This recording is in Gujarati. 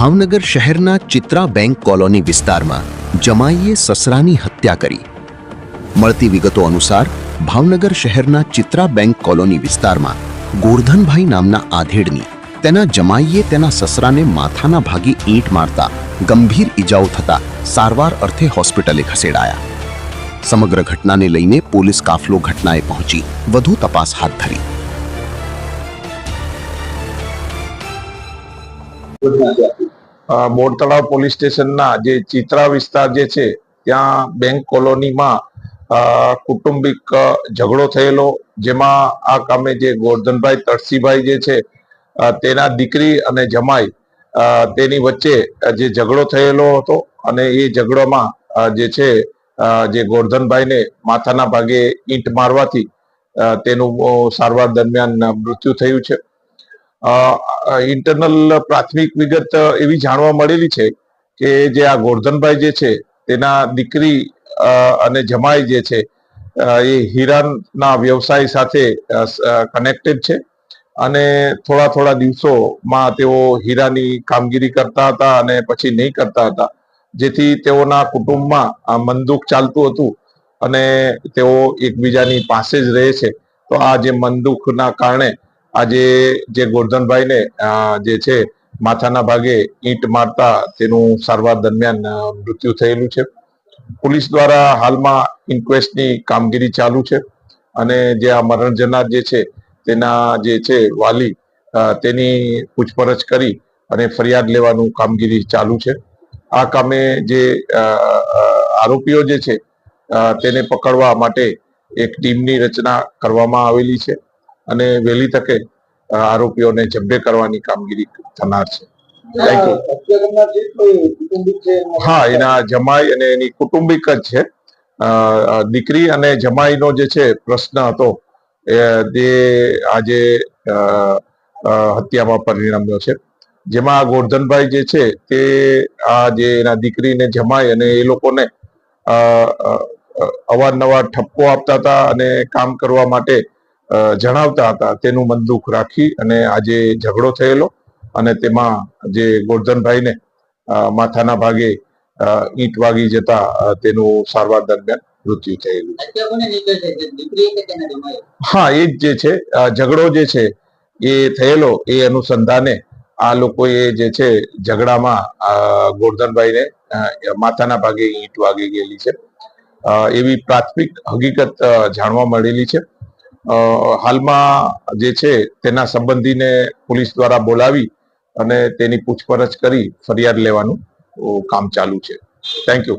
ભાવનગર શહેરના ચિત્રા બેંક કોલોની વિસ્તારમાં જમાઈએ સસરાની હત્યા કરી. મળતી વિગતો અનુસાર ભાવનગર શહેરના ચિત્રા બેંક કોલોની વિસ્તારમાં ગોરધનભાઈ નામના આધેડની તેના જમાઈએ તેના સસરાને માથાના ભાગે ઈંટ મારતા ગંભીર ઈજાઓ થતા સારવાર અર્થે હોસ્પિટલે ખસેડાયા. સમગ્ર ઘટનાને લઈને પોલીસ કાફલો ઘટનાએ પહોંચી વધુ તપાસ હાથ ધરી. બોર તળાવ પોલીસ સ્ટેશનના જે ચિત્રા વિસ્તાર જે છે ત્યાં બેંક કોલોનીમાં કુટુંબિક ઝઘડો થયેલો, જેમાં આ કામે જે ગોરધનભાઈ તરસીભાઈ જે છે તેના દીકરી અને જમાઈ તેની વચ્ચે જે ઝઘડો થયેલો હતો અને એ ઝઘડોમાં જે છે જે ગોરધનભાઈને માથાના ભાગે ઈંટ મારવાથી તેનું સારવાર દરમિયાન મૃત્યુ થયું છે. ઇન્ટરનલ પ્રાથમિક વિગત એવી જાણવા મળેલી છે કે જે આ ગોરધનભાઈ જે છે તેના દીકરી અને જમાઈ જે છે એ હીરાના વ્યવસાય સાથે કનેક્ટેડ છે અને થોડા દિવસોમાં તેઓ હીરાની કામગીરી કરતા હતા અને પછી નહીં કરતા હતા, જેથી તેઓના કુટુંબમાં મન દુઃખ ચાલતું હતું અને તેઓ એકબીજાની પાસે જ રહે છે. તો આ જે મન દુઃખના કારણે આજે જે ગોરધનભાઈને જે છે માથાના ભાગે ઈંટ મારતા તેનું સારવાર દરમિયાન મૃત્યુ થયેલું છે. પોલીસ દ્વારા હાલમાં ઇન્ક્વેસ્ટની કામગીરી ચાલુ છે અને જે આ મરણ જનાર જે છે તેના જે છે વાલી તેની પૂછપરછ કરી અને ફરિયાદ લેવાનું કામગીરી ચાલુ છે. આ કામે જે આરોપીઓ જે છે તેને પકડવા માટે એક ટીમની રચના કરવામાં આવેલી છે અને વહેલી તકે આરોપીઓને જબ્બે કરવાની કામગીરી થનાર છે. હા, એના જમાઈ અને એની કુટુંબિક જ છે. દીકરી અને જમાઈનો જે છે પ્રશ્ન હતો તે આજે હત્યામાં પરિણમ્યો છે, જેમાં ગોરધનભાઈ જે છે તે આ જે એના દીકરી ને જમાઈ અને એ લોકોને અવારનવાર ઠપકો આપતા હતા અને કામ કરવા માટે જણાવતા હતા. તેનું મન દુઃખ રાખી અને આજે ઝઘડો થયેલો અને તેમાં જે ગોરધનભાઈને માથાના ભાગે ઈંટ વાગી જતા તેનું સારવાર દરમિયાન મૃત્યુ થયેલું છે. હા, એ જ જે છે ઝઘડો જે છે એ થયેલો એ અનુસંધાને આ લોકોએ જે છે ઝઘડામાં ગોરધનભાઈને માથાના ભાગે ઈંટ વાગી ગયેલી છે એવી પ્રાથમિક હકીકત જાણવા મળેલી છે. હાલમાં જે છે તેના સંબંધીને પોલીસ દ્વારા બોલાવી અને તેની પૂછપરછ કરી ફરિયાદ લેવાનું કામ ચાલુ છે. Thank you.